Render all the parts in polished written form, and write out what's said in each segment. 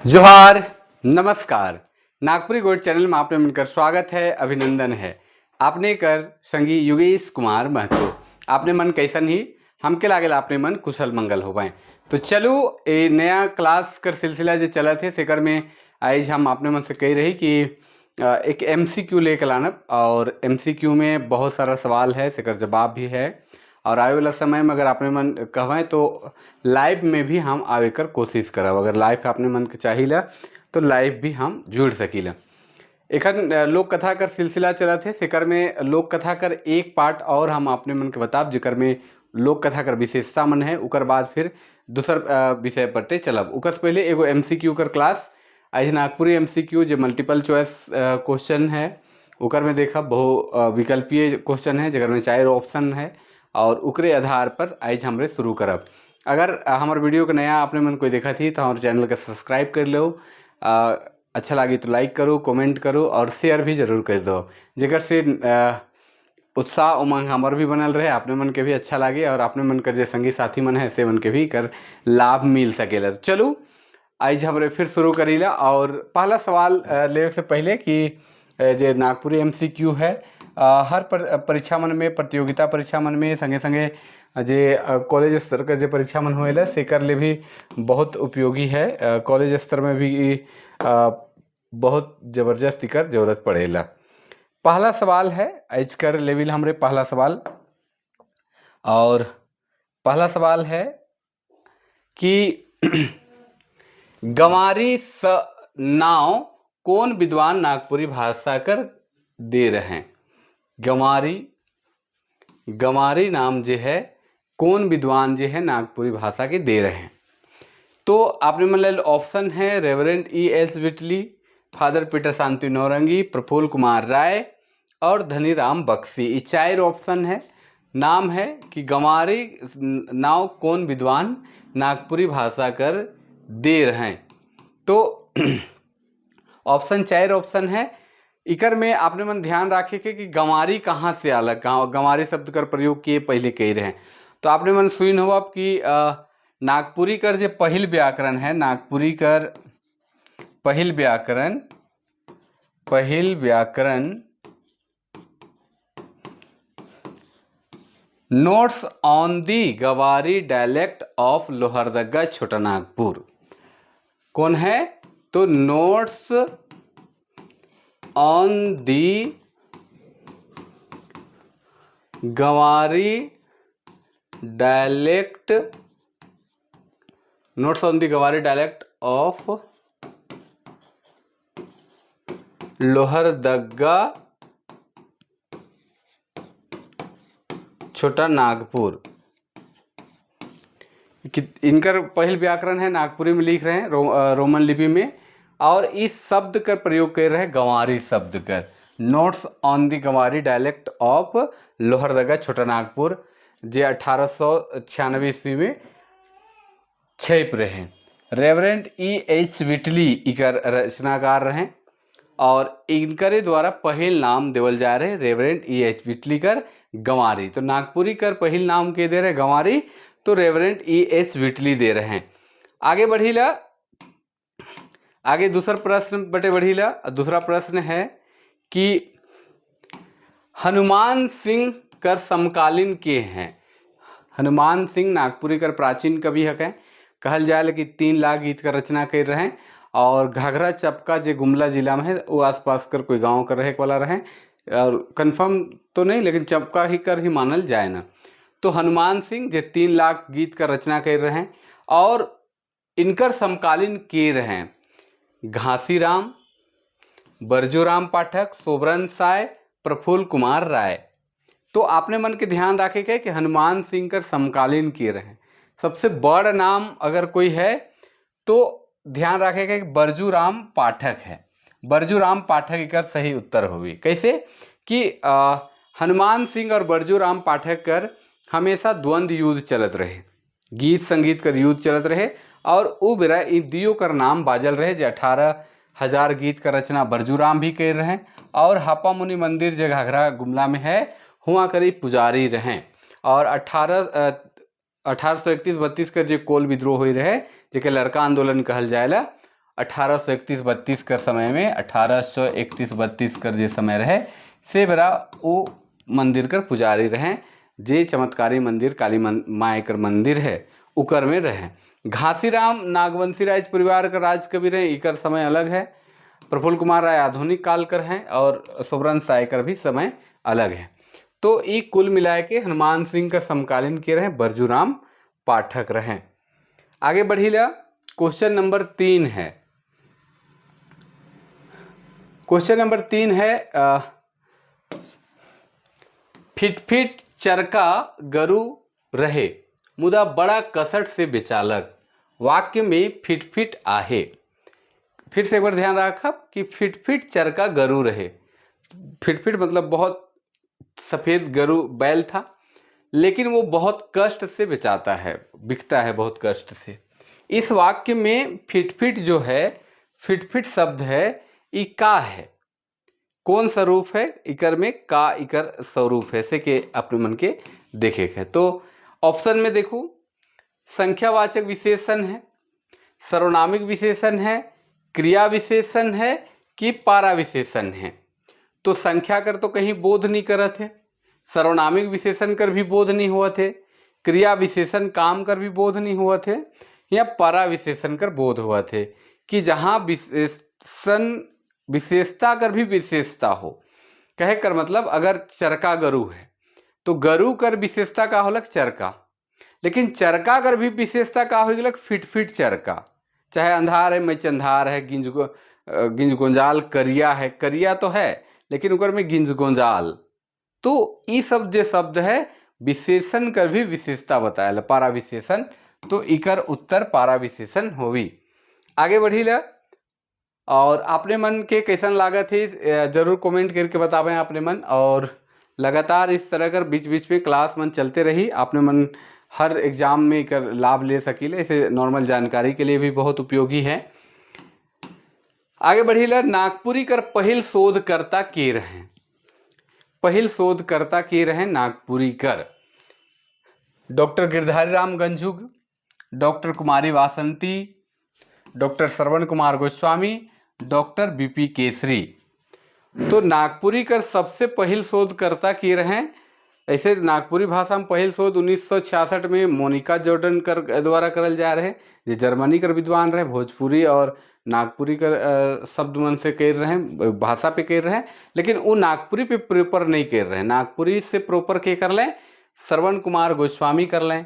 जोहार, नमस्कार। Nagpuri gold channel में आपने मिलकर स्वागत है, अभिनंदन है। आपने कर संगी योगेश कुमार महतो। आपने मन कैसन ही हमके लागेला आपने मन कुशल मंगल हो पाए। तो चलो ये नया क्लास कर सिलसिला जो चला थे सेकर में आज हम आपने मन से कही रही कि एक MCQ लेकर लानब और MCQ में बहुत सारा सवाल है, सेकर जवाब भी है और आवे वाला समय में अगर आपने मन कहें तो लाइव में भी हम आवे कर कोशिश करब। अगर लाइव अपने मन के चाहिए तो लाइव भी हम जुड़ सकीला। एखन लोक कथा कर सिलसिला चला थे, सेकर में लोक कथा कर एक पार्ट और हम अपने मन के बताब जेकर में लोक कथा कर विशेषता मन है। उकर बाद फिर दूसर विषय पर चलब। उकर से पहले एगो MCQ कर क्लास आज नागपुरी MCQ जो मल्टीपल चॉइस क्वेश्चन है उकर में देखा बहु विकल्पीय क्वेश्चन है जेकर में 4 ऑप्शन है और उकरे आधार पर आज हमरे शुरू करब। अगर हमारे वीडियो को नया आपने मन कोई देखा थी तो हमारे चैनल का सब्सक्राइब कर लो, अच्छा लगी तो लाइक करो, कमेंट करो और शेयर भी जरूर कर दो जेकर से उत्साह उमंग हमार भी बनल रहे, आपने मन के भी अच्छा लगे और आपने मन कर जो संगी साथी मन है से मन के भी कर लाभ मिल सकेला। तो चलो आज हमरे फिर शुरू करीला और पहला सवाल ले से पहले कि जो नागपुरी MCQ है हर परीक्षा मन में, प्रतियोगिता परीक्षा मन में संगे संगे जे कॉलेज स्तर का जो परीक्षा मन होएला सेकर ले भी बहुत उपयोगी है। कॉलेज स्तर में भी बहुत जबरदस्त कर जरूरत पड़ेला। पहला सवाल है आज कर लेवल हमरे पहला सवाल और पहला सवाल है कि गंवारी नाव कौन विद्वान नागपुरी भाषा कर दे रहे हैं। गंवारी नाम जो है कौन विद्वान जो है नागपुरी भाषा के दे रहे हैं। तो आपने मतलब ऑप्शन है reverend ES Whitley, father Peter Shanti Naurangi, Prafulla Kumar Rai और धनीराम बख्शी। ये 4 ऑप्शन है। नाम है कि गंवारी नाव कौन विद्वान नागपुरी भाषा कर दे रहे हैं। तो ऑप्शन 4 ऑप्शन है। इकर में आपने मन ध्यान रखे कि गंवारी कहाँ से अलग, गंवारी शब्द कर प्रयोग किए पहले कही रहे। तो आपने मन सुन हो अब कि नागपुरी कर जो पहिल व्याकरण है, नागपुरी कर पहिल व्याकरण notes on the Ganwari dialect of Lohardaga Chota Nagpur कौन है। तो notes on the Ganwari dialect, notes on the Ganwari dialect of Lohardaga Chota Nagpur. इनकर पहल व्याकरण है, नागपुरी में लिख रहे हैं रोमन लिपि में और इस शब्द का प्रयोग कर रहे हैं गंवारी शब्द कर। Notes on the Ganwari dialect of Lohardaga Chota Nagpur जो 1896 ईस्वी में छप रहे हैं। रेवरेंड EH विटली इकर रचनाकार रहे और इनकरे द्वारा पहल नाम देवल जा रहे रेवरेंड EH विटली कर गंवारी। तो नागपुरी कर पहल नाम के दे रहे गंवारी, तो रेवरेंड EH विटली दे रहे हैं। आगे बढ़ीला, आगे दूसरा प्रश्न बटे बढ़ीला। दूसरा प्रश्न है कि हनुमान सिंह कर समकालीन के हैं। हनुमान सिंह नागपुरी कर प्राचीन कवि है, कहल जाए कि 3 लाख गीत का रचना कर रहे हैं और घाघरा चपका जो गुमला जिला में है वो आसपास कर कोई गांव कर रहे वाला रहे और कंफर्म तो नहीं लेकिन चपका ही कर ही मानल जाए ना। तो हनुमान सिंह जो 3 लाख गीत का रचना कर रहे हैं और इनकर समकालीन के रहे हैं घासीराम, बरजूराम पाठक, सोबरन साय, प्रफुल्ल कुमार राय। तो आपने मन के ध्यान रखे के कि हनुमान सिंह कर समकालीन के रहे। सबसे बड़ा नाम अगर कोई है तो ध्यान रखेगा कि बरजूराम पाठक है। बरजूराम पाठक कर सही उत्तर होगी। कैसे कि हनुमान सिंह और बरजूराम पाठक कर हमेशा द्वंद्व युद्ध चलत रहे, गीत संगीत कर युद्ध चलत रहे और उ बेरा इन दियो कर नाम बाजल रहे जो 18,000 गीत का रचना बरजूराम भी कर रहे और हापा मुनि मंदिर जो घाघरा गुमला में है हुआ करीब पुजारी रहे और 1831-32 कर जो कोल विद्रोह हुई रहे जेके लड़का आंदोलन कहल जाएला 1831-32 कर समय में 1831-32 कर जे समय रहे से बेरा वो मंदिर कर पुजारी रहे, जे चमत्कारी मंदिर काली माई कर मंदिर है उकर में रहे। घासीराम नागवंशी राज परिवार का राज कवि रहे, इकर समय अलग है। प्रफुल्ल कुमार राय आधुनिक काल कर हैं और सोबरन साय कर भी समय अलग है। तो ये कुल मिलाए के हनुमान सिंह का समकालीन के रहे बरजूराम पाठक रहे। आगे बढ़िला, क्वेश्चन नंबर 3 है। क्वेश्चन नंबर 3 है फिट चरका गरु रहे मुदा बड़ा कसट से बेचालक, वाक्य में फिट आहे। फिर से एक बार ध्यान रखब कि फिट चरका गरु रहे। फिट मतलब बहुत सफ़ेद गरु बैल था, लेकिन वो बहुत कष्ट से बेचाता है, बिकता है बहुत कष्ट से। इस वाक्य में फिट जो है, फिट शब्द है, ई का है, कौन सा रूप है इकर में, का इकर स्वरूप है से के अपने मन के देखे है। तो ऑप्शन में देखो, संख्यावाचक विशेषण है, सर्वनामिक विशेषण है, क्रिया विशेषण है कि पारा विशेषण है। तो संख्या कर तो कहीं बोध नहीं करत है, सर्वनामिक विशेषण कर भी बोध नहीं हुआ थे, क्रिया विशेषण काम कर भी बोध नहीं हुआ थे, या पारा विशेषण कर बोध हुआ थे कि जहाँ विशेषण विशेषता कर भी विशेषता हो। कहे कर मतलब अगर चरका गरु है तो गरु कर विशेषता का होलक चरका, लेकिन चरका कर भी विशेषता का हो गलक फिट चरका। चाहे अंधार है मैचंधार है, गिंज गोंजाल करिया है, करिया तो है लेकिन उकर में गिंज गोंजाल। तो ये सब जो शब्द है विशेषण कर भी विशेषता बताया पारा विशेषण, तो इकर उत्तर पारा विशेषण होवी। आगे बढ़ी ला, और आपने मन के कैसन लागत है जरूर कमेंट करके बतावें आपने मन। और लगातार इस तरह कर बीच बीच में क्लास मन चलते रही, आपने मन हर एग्जाम में कर लाभ ले सकीले, इसे नॉर्मल जानकारी के लिए भी बहुत उपयोगी है। आगे बढ़ी ला, नागपुरी कर पहिल शोधकर्ता के रहे, पहिल शोधकर्ता के रहे नागपुरी कर डॉक्टर गिरधारी राम गंझुग, डॉक्टर कुमारी वासंती, doctor Shravan Kumar Goswami, doctor BP Kesari. तो नागपुरी कर सबसे पहिल शोधकर्ता के रहे। ऐसे नागपुरी भाषा में पहिल शोध 1966 में मोनिका जॉर्डन कर द्वारा करल जा रहे, जो जर्मनी कर विद्वान रहे, भोजपुरी और नागपुरी कर शब्द मन से कर रहे हैं, भाषा पे कर रहे हैं, लेकिन वो नागपुरी पे प्रॉपर नहीं कर रहे हैं। नागपुरी से प्रॉपर के कर लें, श्रवण कुमार गोस्वामी कर लें,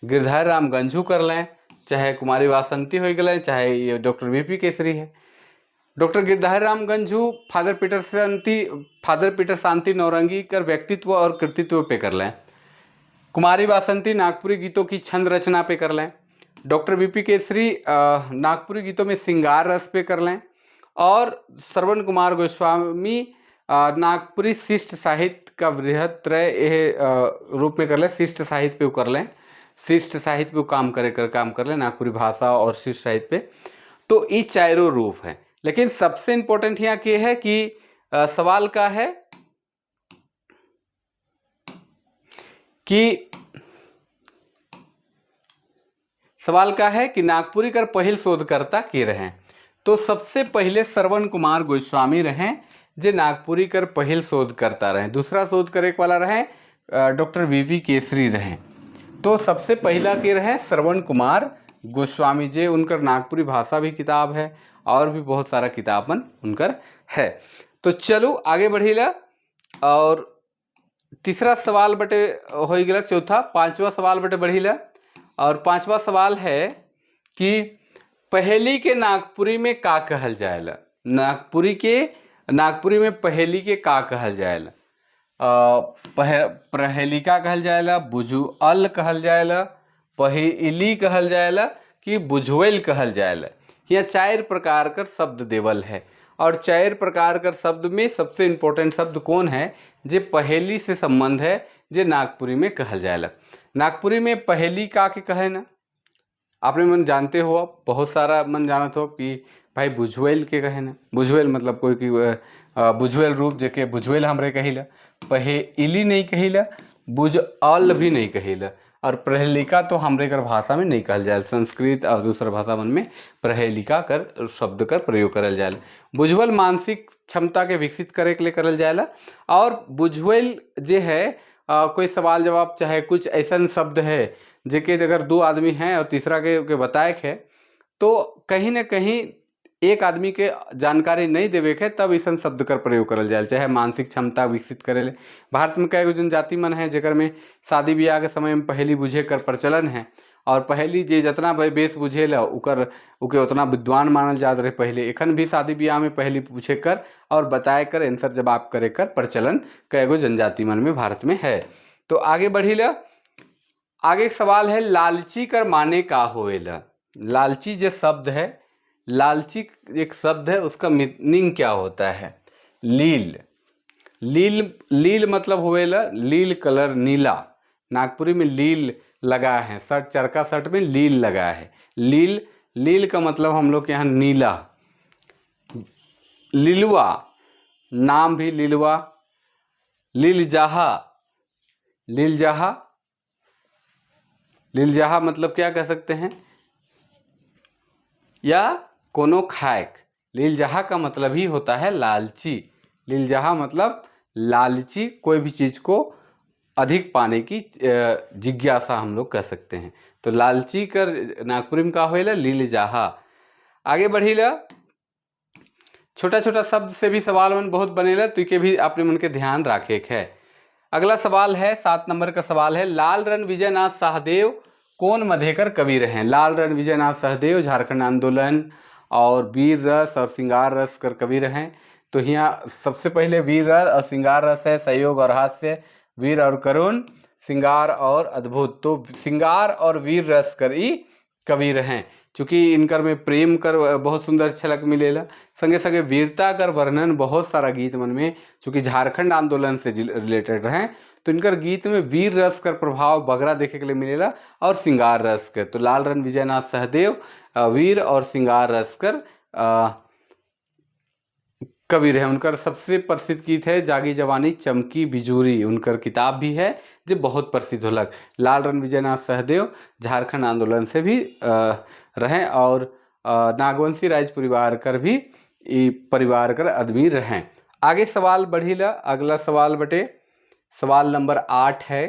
गिरधारी राम गंझू कर लें, चाहे कुमारी वासंती हो गए, चाहे ये डॉक्टर बीपी केसरी है। Doctor Girdhari Ram Ganjhu father Peter Shanti Naurangi कर व्यक्तित्व और कृतित्व पे कर लें, कुमारी वासंती नागपुरी गीतों की छंद रचना पे कर लें, डॉक्टर बीपी केसरी नागपुरी गीतों में श्रृंगार रस पे कर लें, और श्रवण कुमार गोस्वामी नागपुरी शिष्ट साहित्य का बृहत त्रय रूप में कर लें, शिष्ट साहित्य पे कर लें, शिष्ट साहित्य पे काम कर लें नागपुरी भाषा और शिष्ट साहित्य पे। तो ये चारों रूप है, लेकिन सबसे इंपॉर्टेंट यहाँ क्या है कि सवाल का है कि नागपुरी कर पहिल शोधकर्ता के रहे। तो सबसे पहले श्रवण कुमार गोस्वामी रहे जे नागपुरी कर पहिल शोधकर्ता रहे। दूसरा शोध करे वाला रहे डॉक्टर बीपी केसरी रहे। तो सबसे पहला के रहे श्रवण कुमार गोस्वामी, जे उनकर नागपुरी भाषा भी किताब है और भी बहुत सारा किताबन उनकर है। तो चलो आगे बढ़ीला, और तीसरा सवाल बटे हो गया, चौथा पांचवा सवाल बटे बढ़ीला। और पांचवा सवाल है कि पहेली के नागपुरी में का कहल जाएला। नागपुरी में पहेली के का कहल जाएला। पहेलिका कहल जाएला, बुझुअल कहल जाएला, पहेली कहल जाएला कि बुझवेल कहल जाएला। यह 4 प्रकार कर शब्द देवल है, और 4 प्रकार कर शब्द में सबसे इम्पोर्टेंट शब्द कौन है जे पहेली से संबंध है, जे नागपुरी में कहल जाएला। नागपुरी में पहेली का के कहे ना, आपने मन जानते हो, बहुत सारा मन जानत हो कि भाई बुझवेल के कहे ना। बुझवेल मतलब कोई की बुझवेल रूप जेके बुझवेल हमरे कहिला, पहेली नहीं कहिला, बुझअल भी नहीं कहिला। और प्रहेलिका तो हमरे कर भाषा में नहीं कहल जाए, संस्कृत और दूसरा भाषा मन में प्रहेलिका कर शब्द कर प्रयोग करल जाए। बुझवल मानसिक क्षमता के विकसित करे के लिए करल जाएला। और बुझवल जे है कोई सवाल जवाब चाहे कुछ ऐसा शब्द है जेके अगर दो आदमी हैं और तीसरा के बताए है तो कहीं ना कहीं एक आदमी के जानकारी नहीं देवे के तब ऐसा शब्द कर प्रयोग करल जाए, चाहे मानसिक क्षमता विकसित करे ले। भारत में कई जनजाति मन है जेकर में शादी ब्याह के समय में पहेली बुझे कर प्रचलन है, और पहेली जे जितना बेस बुझेला उके उतना विद्वान मानल जात रहे पहले। एखन भी शादी ब्याह में पहेली पूछे कर और बताए कर आंसर जवाब करे कर प्रचलन कई जनजाति मन में भारत में है। तो आगे बढ़ी ला, आगे एक सवाल है लालची कर माने का होएला। लालची जो शब्द है, लालची एक शब्द है, उसका मीनिंग क्या होता है? लील। लील लील मतलब होएला लील कलर, नीला। नागपुरी में लील लगा है, शर्ट चरका शर्ट में लील लगा है। लील लील का मतलब हम लोग के यहाँ नीला। लीलवा, नाम भी लीलवा। लीलजाहा, लीलजाहा, लीलजाहा मतलब क्या कह सकते हैं? या कोनो खायक। लीलजाहा का मतलब ही होता है लालची। लीलजाहा मतलब लालची, कोई भी चीज को अधिक पाने की जिज्ञासा हम लोग कह सकते हैं। तो लालची कर नागपुरी में का होएला लीलजाहा। आगे बढ़ीला, छोटा छोटा शब्द से भी सवाल मन बहुत बनेला, तो के भी आपने मन के ध्यान रखे के है। अगला सवाल है 7 नंबर का सवाल है, लाल रण विजयनाथ सहदेव कौन मधेकर कवि रहे? लाल रण विजयनाथ सहदेव झारखंड आंदोलन और वीर रस और श्रृंगार रस कर कवि रहे। तो यहाँ सबसे पहले वीर रस और श्रृंगार रस है, सहयोग और हास्य, वीर और करुण, श्रृंगार और अद्भुत। तो श्रृंगार और वीर रस कर ई कवि रहे, चूँकि इनकर में प्रेम कर बहुत सुंदर झलक मिलेला। संगे संगे वीरता कर वर्णन बहुत सारा गीत मन में, चूँकि झारखंड आंदोलन से रिलेटेड रहे, तो इनकर गीत में वीर रस कर प्रभाव बगरा देखे के लिए मिलेला और श्रृंगार रस कर। तो लाल रण विजयनाथ सहदेव वीर और श्रृंगार रस कर कवि रहे। उनकर सबसे प्रसिद्ध गीत है जागी जवानी चमकी बिजूरी, उनकर किताब भी है जो बहुत प्रसिद्ध होलक। लाल रण विजयनाथ सहदेव झारखंड आंदोलन से भी रहे और नागवंशी राज परिवार कर भी परिवार कर आदमी रहे। आगे सवाल बढ़ीला, अगला सवाल बटे सवाल नंबर 8 है,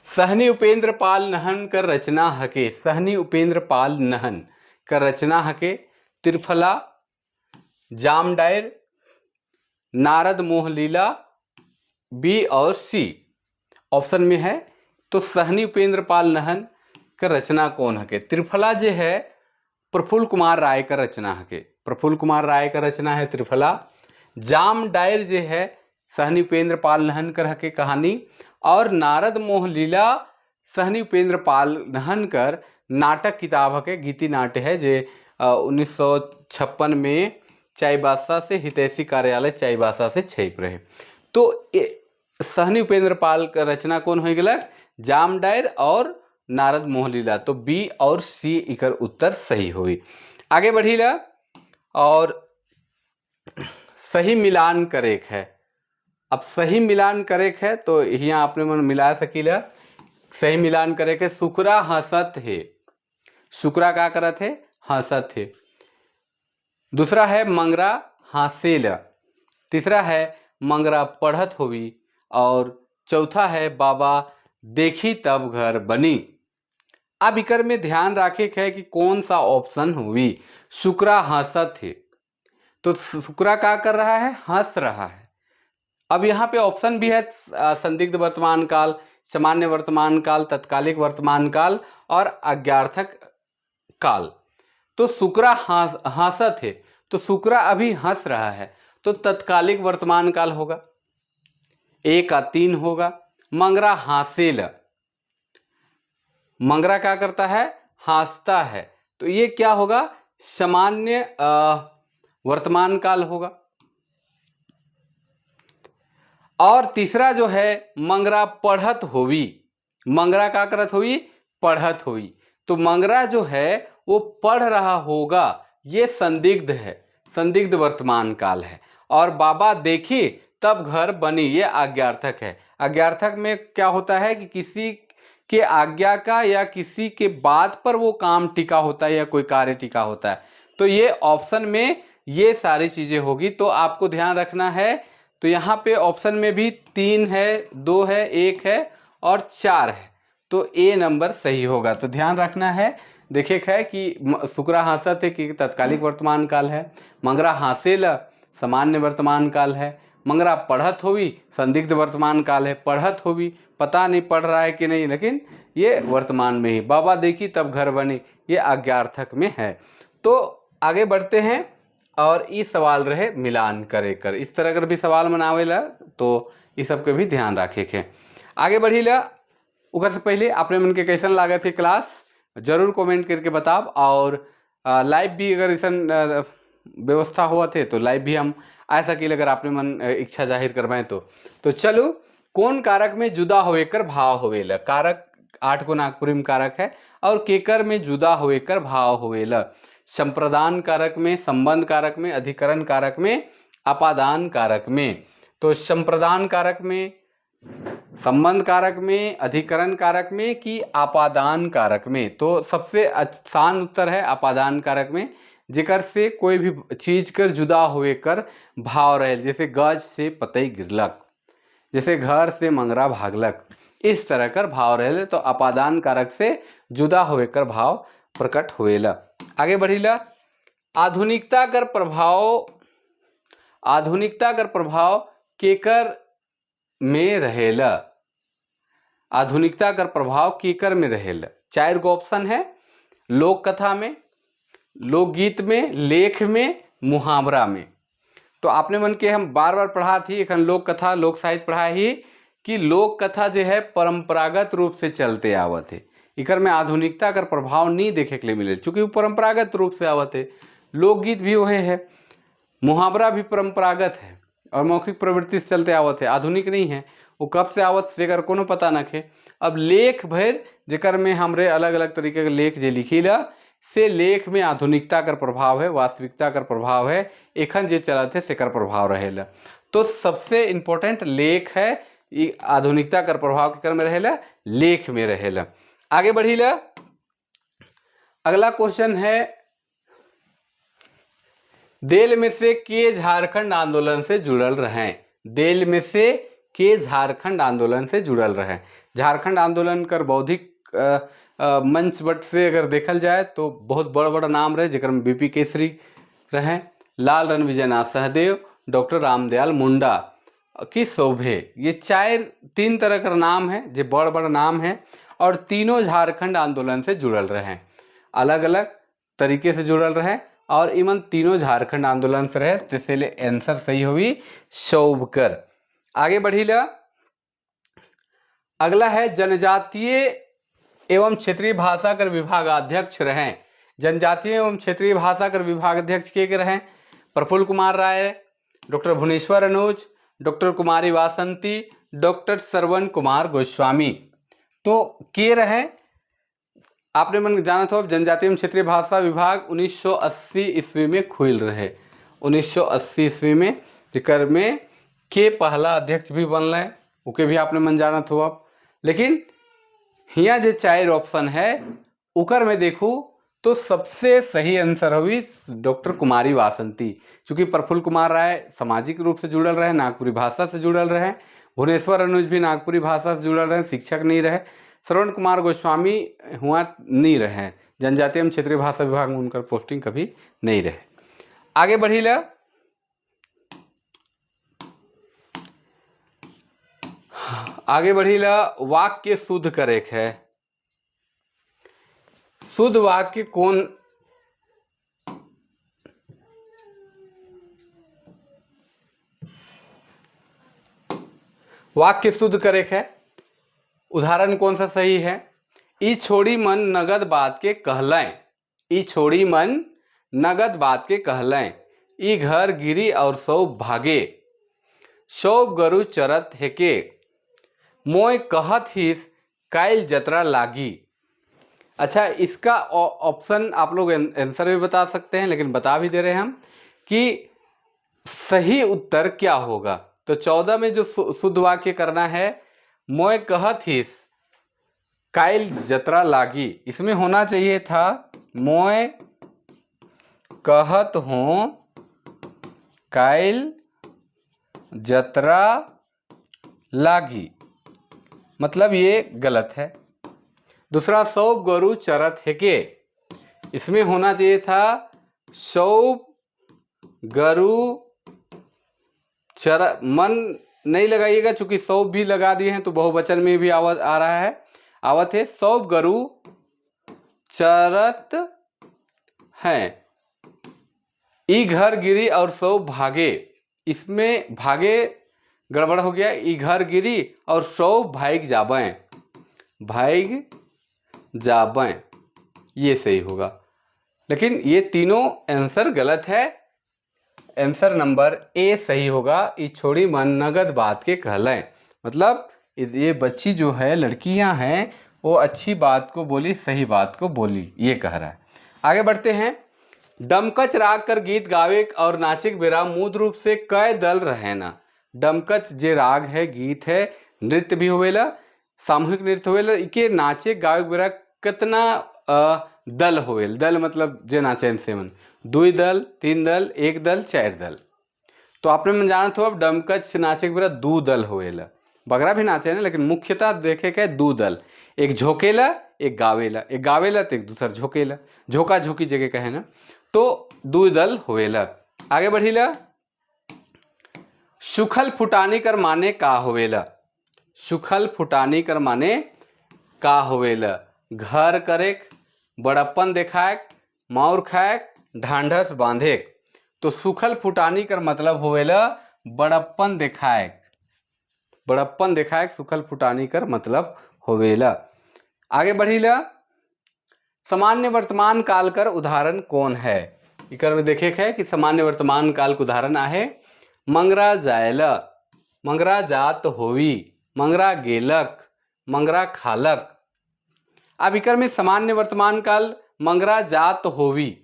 सहनी उपेंद्र पाल नहन कर रचना हके। सहनी उपेंद्र पाल नहन कर रचना हके त्रिफला, जामडायर, नारद मोह लीला, बी और सी ऑप्शन में है। तो सहनी उपेंद्र पाल नहन का रचना कौन हके? त्रिफला जो है प्रफुल्ल कुमार राय का रचना हके, प्रफुल्ल कुमार राय का रचना है त्रिफला। जाम डायर जो है सहनी उपेंद्र पाल नहन कर हके कहानी, और नारद मोह लीला सहनी उपेंद्र पाल नहन कर नाटक किताब हके, गीति नाट्य है जे 1956 में चाईबासा से हितैषी कार्यालय चाईबासा से छप रहे। तो सहनी उपेंद्र पाल का रचना कौन हो गया? जाम डायर और नारद मोहलीला। तो बी और सी इकर उत्तर सही हुई। आगे बढ़ीला, और सही मिलान करेक है। अब सही मिलान करेक है तो यहाँ आपने मन मिला सकीला। सही मिलान करेक है, शुक्रा हंसत है। शुक्रा का करत है? हंसत है। दूसरा है मंगरा हासेला। तीसरा है मंगरा पढ़त होवी, और चौथा है बाबा देखी तब घर बनी। अब इकर में ध्यान रखे है कि कौन सा ऑप्शन हुई। शुक्रा हंसत है, तो शुक्रा क्या कर रहा है? हंस रहा है। अब यहाँ पे ऑप्शन भी है संदिग्ध वर्तमान काल, सामान्य वर्तमान काल, तत्कालिक वर्तमान काल और अज्ञार्थक काल। तो शुक्रा हंसत है, तो शुक्रा अभी हंस रहा है, तो तत्कालिक वर्तमान काल होगा, 1 का 3 होगा। मंगरा हासेला, मंगरा क्या करता है? हंसता है, तो ये क्या होगा? सामान्य वर्तमान काल होगा। और तीसरा जो है मंगरा पढ़त होवी। मंगरा क्या करत होवी? पढ़त होवी। तो मंगरा जो है वो पढ़ रहा होगा, ये संदिग्ध है, संदिग्ध वर्तमान काल है। और बाबा देखी तब घर बनी, ये आज्ञार्थक है। आज्ञार्थक में क्या होता है कि किसी के आज्ञा का या किसी के बात पर वो काम टिका होता है या कोई कार्य टिका होता है। तो ये ऑप्शन में ये सारी चीजें होगी, तो आपको ध्यान रखना है। तो यहाँ पे ऑप्शन में भी 3 है, 2 है, 1 है और 4 है, तो ए नंबर सही होगा। तो ध्यान रखना है। देखिए है कि शुक्रा हासत है कि तत्कालिक वर्तमान काल है, मंगरा हासेल सामान्य वर्तमान काल है, मंगरा पढ़त होवी संदिग्ध वर्तमान काल है, पढ़त होवी पता नहीं पढ़ रहा है कि नहीं, लेकिन ये वर्तमान में ही। बाबा देखी तब घर बने, ये आज्ञार्थक में है। तो आगे बढ़ते हैं और ये सवाल रहे मिलान करे कर। इस तरह अगर भी सवाल बनावेला तो ये सबके भी ध्यान रखे के। आगे बढ़ी ला उगर से पहले अपने मन के कैसन लागत है क्लास जरूर कमेंट करके बताओ। और लाइव भी अगर ऐसा व्यवस्था हुआ थे तो लाइव भी हम आ सके अगर आपने मन इच्छा जाहिर करवाएं तो चलो कौन कारक में जुदा होकर भाव होवेला। कारक 8 को नागपुरी में कारक है और केकर में जुदा होकर भाव होवेला। संप्रदान कारक में, संबंध कारक में, अधिकरण कारक में, अपादान कारक में। तो संप्रदान कारक में, संबंध कारक में, अधिकरण कारक में कि आपादान कारक में। तो सबसे आसान उत्तर है आपादान कारक में, जिकर से कोई भी चीज कर जुदा हुए कर भाव रहे। जैसे गज से पतई गिरलक, जैसे घर से मंगरा भागलक, इस तरह कर भाव रहे। तो अपादान कारक से जुदा हुए कर भाव प्रकट हुएला। आगे बढ़ीला आधुनिकता कर प्रभाव, आधुनिकता कर प्रभाव केकर में रहेला। आधुनिकता कर प्रभाव केकर में रहेला। 4 गो ऑप्शन है, लोक कथा में, लोकगीत में, लेख में, मुहावरा में। तो आपने मन के हम बार बार पढ़ा थी एखन लोक कथा लोक साहित्य पढ़ा ही कि लोक कथा जो है परंपरागत रूप से चलते आवत है, इकर में आधुनिकता कर प्रभाव नहीं देखे के लिए मिले चूंकि वो परंपरागत रूप से आवत है। लोकगीत भी वही है, मुहावरा भी परंपरागत है और मौखिक प्रवृत्ति से चलते आवत है, आधुनिक नहीं है। वो कब से आवत से कोनो पता न खे। अब लेख भर जेकर में हमरे अलग अलग तरीके के लेख जे लिखीला से लेख में आधुनिकता कर प्रभाव है, वास्तविकता कर प्रभाव है, एखन जे चलत है सेकर प्रभाव रहेला। तो सबसे इम्पोर्टेंट लेख है, ये आधुनिकता कर प्रभाव केकर में रहेला, लेख में रहेला। आगे बढ़ीला अगला क्वेश्चन है देल में से के झारखंड आंदोलन से जुड़ल रहे। देल में से के झारखंड आंदोलन से जुड़ल रहे। झारखंड आंदोलन कर बौद्धिक मंच बट से अगर देखल जाए तो बहुत बड़ा बड़ा नाम रहे, जिकर में बीपी केसरी रहे, लाल रणविजयनाथ सहदेव, डॉक्टर रामदयाल मुंडा की शोभे। ये 3 तरह का नाम है जो बड़ बड़ नाम है और तीनों झारखंड आंदोलन से जुड़ल रहे, अलग अलग तरीके से जुड़ल रहे और इमन तीनों झारखंड आंदोलन से रहे। इसलिए आंसर सही हुई शोभकर। आगे बढ़ीला अगला है जनजातीय एवं क्षेत्रीय भाषा कर विभागाध्यक्ष रहे। जनजातीय एवं क्षेत्रीय भाषा कर विभागाध्यक्ष के रहे प्रफुल्ल कुमार राय, डॉक्टर भुवनेश्वर अनुज, डॉक्टर कुमारी वासंती, डॉक्टर श्रवण कुमार गोस्वामी। तो के रहे आपने मन जाना था। जनजातीय एवं क्षेत्रीय भाषा विभाग 1980 ईस्वी में खुल रहे, 1980 ईस्वी में, जिकर में के पहला अध्यक्ष भी बनल है, उके भी आपने मन जाना था। अब लेकिन यहाँ जो 4 ऑप्शन है उकर में देखूँ तो सबसे सही आंसर हुई डॉक्टर कुमारी वासंती। चूँकि प्रफुल्ल कुमार राय सामाजिक रूप से जुड़ल रहे, नागपुरी भाषा से जुड़ल रहे, भुवनेश्वर अनुज भी नागपुरी भाषा से जुड़ल रहे, शिक्षक नहीं रहे, श्रवण कुमार गोस्वामी हुआ नहीं रहे, जनजातीय एवं क्षेत्रीय भाषा विभाग में उनका पोस्टिंग कभी नहीं रहे। आगे बढ़ीला वाक्य शुद्ध करे है। शुद्ध वाक्य कौन वाक्य शुद्ध करे है, उदाहरण कौन सा सही है। ई छोड़ी मन नगद बात के कहलें, ई छोड़ी मन नगद बात के कहलें, ई घर गिरी और सौब भागे, सौब गरु चरत हेके, मोय कहत हिस काइल जतरा लागी। अच्छा, इसका ऑप्शन आप लोग आंसर भी बता सकते हैं, लेकिन बता भी दे रहे हैं हम कि सही उत्तर क्या होगा। तो 14 में जो शुद्ध वाक्य करना है, मोय कहत हिस काइल जतरा लागी, इसमें होना चाहिए था मोय कहत हूँ काइल जतरा लागी, मतलब ये गलत है। दूसरा, सौब गरु चरत है के, इसमें होना चाहिए था सौब गरु चर, मन नहीं लगाइएगा चूंकि सौब भी लगा दिए हैं तो बहुवचन में भी आवत आ रहा है, आवत है सौब गरु चरत हैं, ई घर गिरी और सौब भागे, इसमें भागे गड़बड़ हो गया, ई घर गिरी और सौब भाग जाबें, भाग जाबें, ये सही होगा। लेकिन ये तीनों आंसर गलत है, आंसर नंबर ए सही होगा। ये छोड़ी मन नगद बात के कहलें, मतलब ये बच्ची जो है, लड़कियां हैं, वो अच्छी बात को बोली, सही बात को बोली, ये कह रहा है। आगे बढ़ते हैं। डमकच राग कर गीत गावे और नाचिक बेरा मूल रूप से कई दल रहे ना। डमकच जे राग है, गीत है, नृत्य भी होवेला, सामूहिक नृत्य होवेला, इके नाचे गावे बेरा कितना दल होवेल, दल मतलब जे नाचे से मन 2 दल, 3 दल, 1 दल, 4 दल। तो आपने मन जाना तो अब डमकच नाचे के बेरा 2 दल होवेला, बगरा भी नाचे ना, लेकिन मुख्यतः देखे के 2 दल, एक झोंकेला एक गावेला, एक गावेला तो एक दूसर झोंकेला, झोंका झोंकी जगह कहे ना, तो 2 दल होवेला। आगे बढ़ीला। सुखल फुटानी कर माने का होवेला, सुखल फुटानी कर माने का होवेला, घर करेक, बड़प्पन देखाएक, माउर खाएक, ढांढस बांधेक। तो सुखल फुटानी कर मतलब होवेला बड़प्पन देखाएक, बड़प्पन देखाएक सुखल फुटानी कर मतलब होवेला। आगे बढ़ीला। सामान्य वर्तमान काल कर उदाहरण कौन है, इकर में देखे है कि सामान्य वर्तमान काल का उदाहरण आहे मंगरा जायला, मंगरा जात होवी, मंगरा गेलक, मंगरा खालक। अब इकर में सामान्य वर्तमान काल मंगरा जात होवी,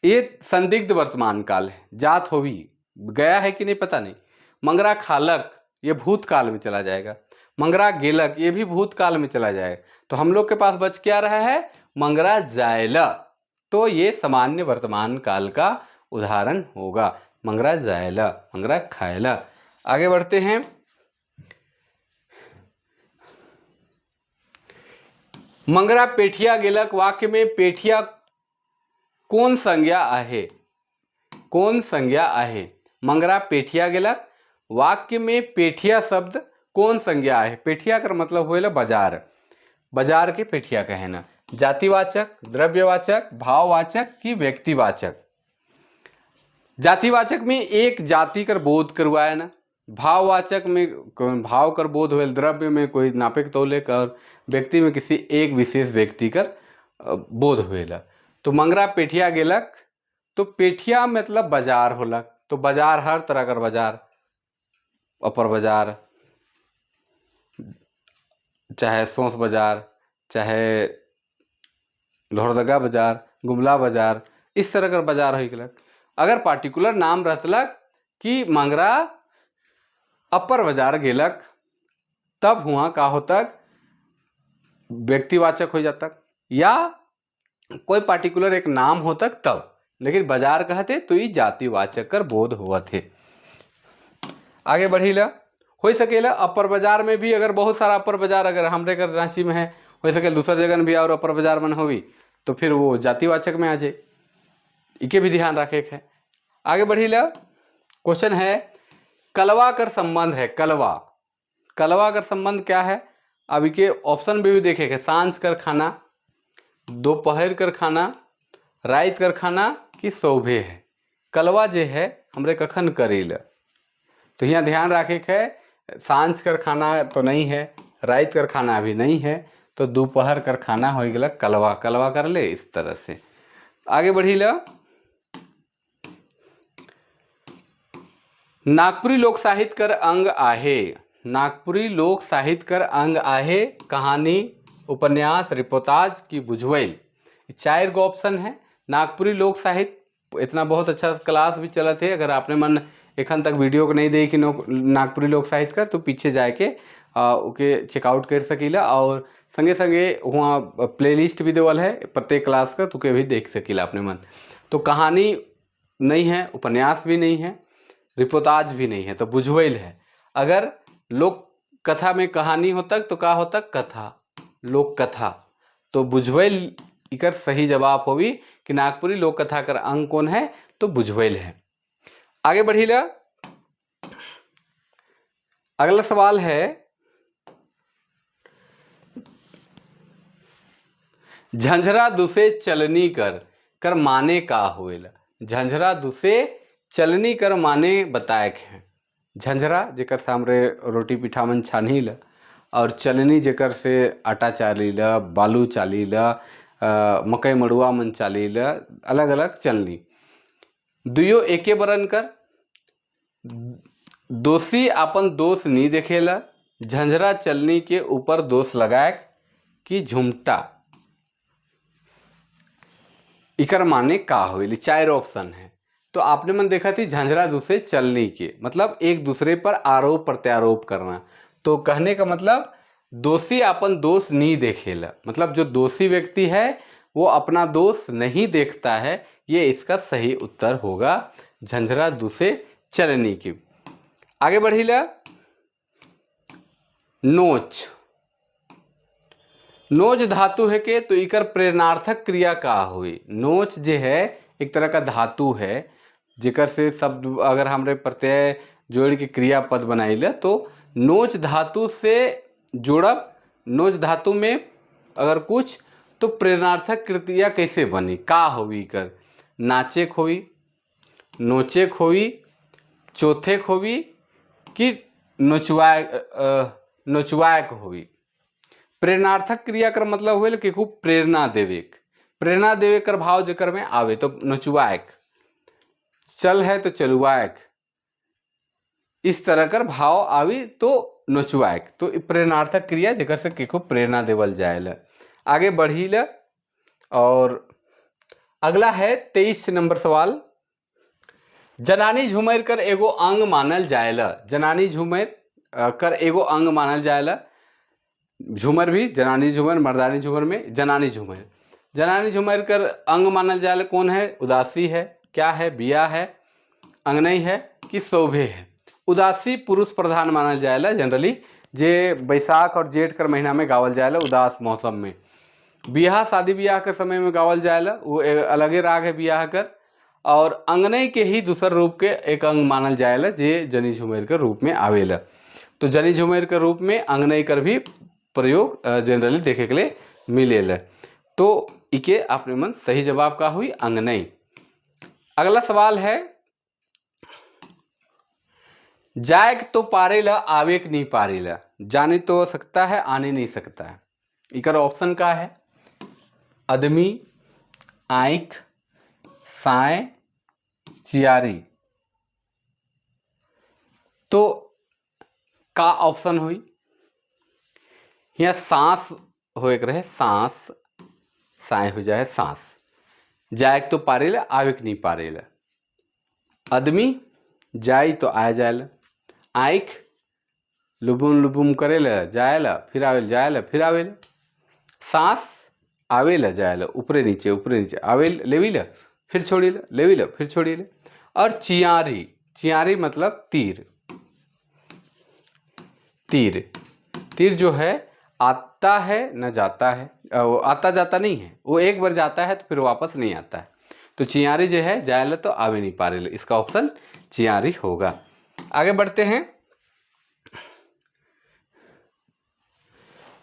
ये संदिग्ध वर्तमान काल है, जात होवी गया है कि नहीं पता नहीं। मंगरा खालक ये भूतकाल में चला जाएगा, मंगरा गेलक ये भी भूतकाल में चला जाएगा, तो हम लोग के पास बच क्या रहा है मंगरा जायला, तो ये सामान्य वर्तमान काल का उदाहरण होगा, मंगरा जायला, मंगरा खायला। आगे बढ़ते हैं। मंगरा पेठिया गेलक वाक्य में पेठिया कौन संज्ञा आहे, कौन संज्ञा आहे, मंगरा पेठिया गेलक वाक्य में पेठिया शब्द कौन संज्ञा आहे। पेठिया का मतलब होएला बाजार, बाजार के पेठिया कहना, जातिवाचक, द्रव्यवाचक, भाववाचक कि व्यक्तिवाचक। जातिवाचक में एक जाति कर बोध करवाया ना, भाववाचक में भाव कर बोध होएल, द्रव्य में कोई नापिक तौले कर, व्यक्ति में किसी एक विशेष व्यक्ति कर बोध होएला। तो मंगरा पेठिया गेलक, तो पेठिया मतलब बाजार होलक, तो बाजार हर तरह का बाजार, अपर बाजार, चाहे सोंस बाजार, चाहे लोहरदगा बाजार, गुमला बाजार, इस तरह का बाजार हो गेलक। अगर पार्टिकुलर नाम रहतलक कि मंगरा अपर बाजार गेलक, तब हुआ का होतक व्यक्तिवाचक हो जाता, या कोई पार्टिकुलर एक नाम होतक तब, लेकिन बाजार कहते तो ये जातिवाचक कर बोध हुआ थे। आगे बढ़ीला। हो सकेला अपर बाजार में भी अगर बहुत सारा अपर बाजार अगर हमरे कर रांची में है, हो सके दूसरा जगह भी और अपर बाजार मन होवी, तो फिर वो जातिवाचक में आ जाए, इके भी ध्यान रखे है। आगे बढ़ीला। क्वेश्चन है कलवा कर संबंध है, कलवा, कलवा कर संबंध क्या है। अब इके ऑप्शन में भी देखे है, सांझ कर खाना, दोपहर कर खाना, रात कर खाना कि सौभे है। कलवा जे है हमरे कखन करेला, तो यहाँ ध्यान रखे है सांझ कर खाना तो नहीं है, रात कर खाना भी नहीं है, तो दोपहर कर खाना हो गया कलवा, कलवा कर ले इस तरह से। आगे बढ़ीला। नागपुरी लोक साहित्य कर अंग आहे, नागपुरी लोक साहित्य कर अंग आहे कहानी, उपन्यास, रिपोर्टाज की बुझवैल। 4 गो ऑप्शन है। नागपुरी लोक साहित्य इतना बहुत अच्छा क्लास भी चला थे, अगर आपने मन एखन तक वीडियो को नहीं देखी नागपुरी लोक साहित्य कर तो पीछे जाके ओके चेकआउट कर सकीला। और संगे संगे वहाँ प्लेलिस्ट भी देवल है प्रत्येक क्लास का, तो के भी देख सकीला अपने मन। तो कहानी नहीं है, उपन्यास भी नहीं है, रिपोर्टाज भी नहीं है, तो बुझवैल है। अगर लोक कथा में कहानी होता तो का होता कथा, लोक कथा। तो बुझवैल इकर सही जवाब होगी कि नागपुरी लोक कथा कर अंग कौन है, तो बुझवैल है। आगे बढ़ीला। अगला सवाल है झंझरा दुसे चलनी कर माने का होएला। झंझरा दुसे चलनी कर माने बताए हैं। झंझरा जेकर सामने रोटी पिठा मन छानीला, और चलनी जेकर से आटा चालीला, बालू चालीला, मकई मड़ुआ मन चालीला, अलग अलग चलनी। दुयो एके बरन कर दोषी अपन दोष नहीं देखेला। झंझरा चलनी के ऊपर दोष लगाए कि झुमटा, इकर माने का होइली। 4 ऑप्शन है। तो आपने मन देखा थी झंझरा दूसरे चलनी के मतलब एक दूसरे पर आरोप प्रत्यारोप करना। तो कहने का मतलब दोषी अपन दोष नहीं देखेला, मतलब जो दोषी व्यक्ति है वो अपना दोष नहीं देखता है। ये इसका सही उत्तर होगा, झंझरा दूसरे चलनी की। आगे बढ़ीला। नोच, नोच धातु है के तो इकर प्रेरणार्थक क्रिया का हुई। नोच जे है एक तरह का धातु है जेकर से शब्द अगर हमरे प्रत्यय जोड़ के क्रियापद बनाइले तो नोच धातु से जोड़ब। नोच धातु में अगर कुछ तो प्रेरणार्थक क्रिया कैसे बनी, का होवी कर, नाचेक होवी, नोचेक होवी, चौथेक होवी कि नोचवायक होवी। प्रेरणार्थक क्रिया कर मतलब हुए कि खूब प्रेरणा देवेक, प्रेरणा देवे कर भाव जेकर में आवे तो नचुवायक, चल है तो चलुवायक, इस तरह कर भाव आवी तो नचुवायक। तो प्रेरणार्थक क्रिया जेकर से के खूब प्रेरणा देवल जाएला। आगे बढ़ीला। और अगला है 23 नंबर सवाल। जनानी झूमर कर एगो अंग मानल जाएला। जनानी झूमर कर एगो अंग मानल जाएला। झूमर भी जनानी झूमर, मर्दानी झूमर में जनानी झूमर। जनानी झूमर कर अंग मानल जाए कौन है, उदासी है, क्या है, बिया है, अंगनई है कि शोभे है। उदासी पुरुष प्रधान मानल जाएला जनरली, जे बैसाख और जेठ कर महीना में गावल जाएला उदास मौसम में। बियाह शादी बियाह के समय में गावल जाएला, वो अलगे राग है बियाह कर। और अंगनई के ही दूसर रूप के एक अंग मानल जाएला जे जनी झूमर के रूप में आवेला। तो जनी झूमर के रूप में अंगनई कर भी प्रयोग जनरली देखे के लिए मिलेला। तो इके आपने मन सही जवाब का हुई अंगनई। अगला सवाल है जाएक तो पारेला आवेक नहीं पारेला। जाने तो सकता है आने नहीं सकता है। इकर ऑप्शन का है आदमी, आँख, साए, चियारी। तो का ऑप्शन हुई यहाँ सांस हो एक रहे, सांस, साए हो जाए सांस। जाएक तो पारेला आवेक नहीं पारेला। आदमी जाई तो आ जाएला। आँख लुबुम लुबुम करेला जाएला फिर आवेला, जाएला फिर आवेला। सांस आवेला जाएला, ऊपरे नीचे आवेल लेवीला फिर छोड़ीला, लेवीला फिर छोड़ीला। और चियारी, चियारी मतलब तीर। तीर, तीर जो है आता है न जाता है, वो आता जाता नहीं है, वो एक बार जाता है तो फिर वापस नहीं आता है। तो चियारी जो है जाएला तो आवे नहीं पारेला, इसका ऑप्शन चियारी होगा। आगे बढ़ते हैं।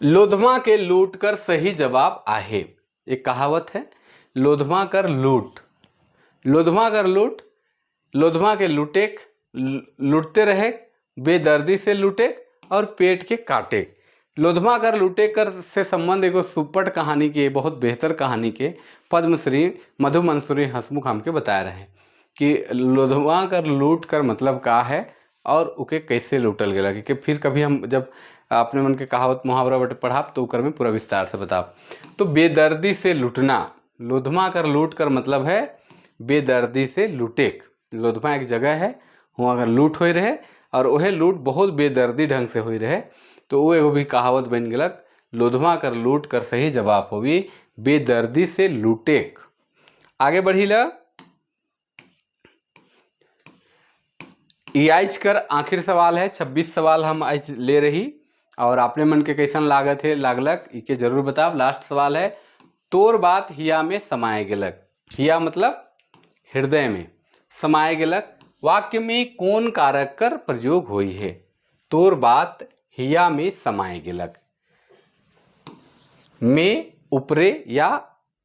लोधमा के लूट कर सही जवाब आहे। एक कहावत है लोधमा कर लूट, लोधमा कर लूट, लोधमा के लूटेक, लूटते रहे, बेदर्दी से लूटे और पेट के काटे। लोधमा कर लूटे कर से संबंध एगो सुपट कहानी के, बहुत बेहतर कहानी के पद्मश्री मधु मंसूरी हंसमुख हमके बता रहे हैं कि लोधमा कर लूट कर मतलब का है और उके कैसे लूटल गया। क्योंकि फिर कभी हम जब अपने मन के कहावत मुहावरा बटे पढ़ाप तो उकर में पूरा विस्तार से बताओ। तो बेदर्दी से लूटना, लोधमा कर लूट कर मतलब है बेदर्दी से लूटेक। लोधमा एक जगह है, हुआ अगर लूट हो रहे और वह लूट बहुत बेदर्दी ढंग से हो रहे तो वो एगो भी कहावत बन गलक, लोधवा कर लूट कर सही जवाब होवी बेदर्दी से लूटेक। आगे बढ़ी ला आज कर आखिर सवाल है, 26 सवाल हम आज ले रही और आपने मन के कैसन लागत है लागलक इके जरूर बताओ। लास्ट सवाल है, तोर बात हिया में समाये गेलक। हिया मतलब हृदय में, समाये गेलक वाक्य में कौन कारक कर प्रयोग हुई है। तोर बात हिया में समाये गेलक में ऊपरे या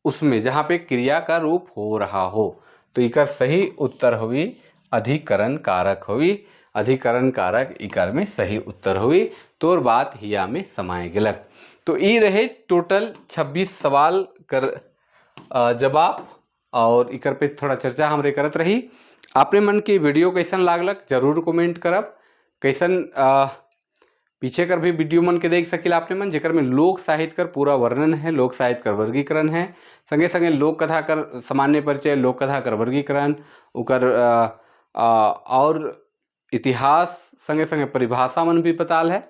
उसमें जहाँ पे क्रिया का रूप हो रहा हो तो इकर सही उत्तर हुई अधिकरण कारक हुई। अधिकरण कारक इकर में सही उत्तर हुई। तोर बात हिया में समाये गेलक। तो ये रहे टोटल 26 सवाल कर जवाब और इकर पे थोड़ा चर्चा हमरे करत रही। आपने मन की वीडियो कैसन लागलक जरूर कमेंट करब। कैसन पीछे कर भी वीडियो मन के देख सकिला आपने मन, जेकर में लोक साहित्य कर पूरा वर्णन है, लोक साहित्य कर वर्गीकरण है, संगे संगे लोक कथा कर सामान्य परिचय, लोक कथा कर वर्गीकरण, उकर और इतिहास संगे संगे परिभाषा मन भी बताल है।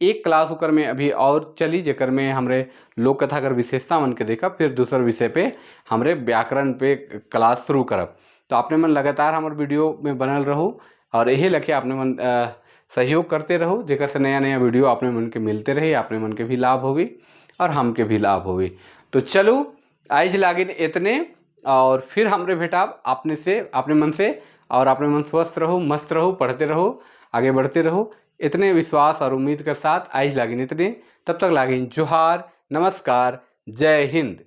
एक क्लास उकर में अभी और चली जेकर में हमरे लोक कथा कर विशेषता मन के देखा, फिर दूसर विषय पे हमरे व्याकरण पे क्लास शुरू करब। तो आपने मन लगातार हमारे वीडियो में बनल रहो और यही लखे आपने मन सहयोग करते रहो, जेकर से नया नया वीडियो आपने मन के मिलते रहे, आपने मन के भी लाभ होगी और हमके भी लाभ होगी। तो चलो आज लागे इतने और फिर हमरे भेटाब आपने से अपने मन से, और अपने मन स्वस्थ रहो, मस्त रहो, पढ़ते रहो, आगे बढ़ते रहो। इतने विश्वास और उम्मीद के साथ आज लागिन इतने, तब तक लागिन जोहार, नमस्कार, जय हिंद।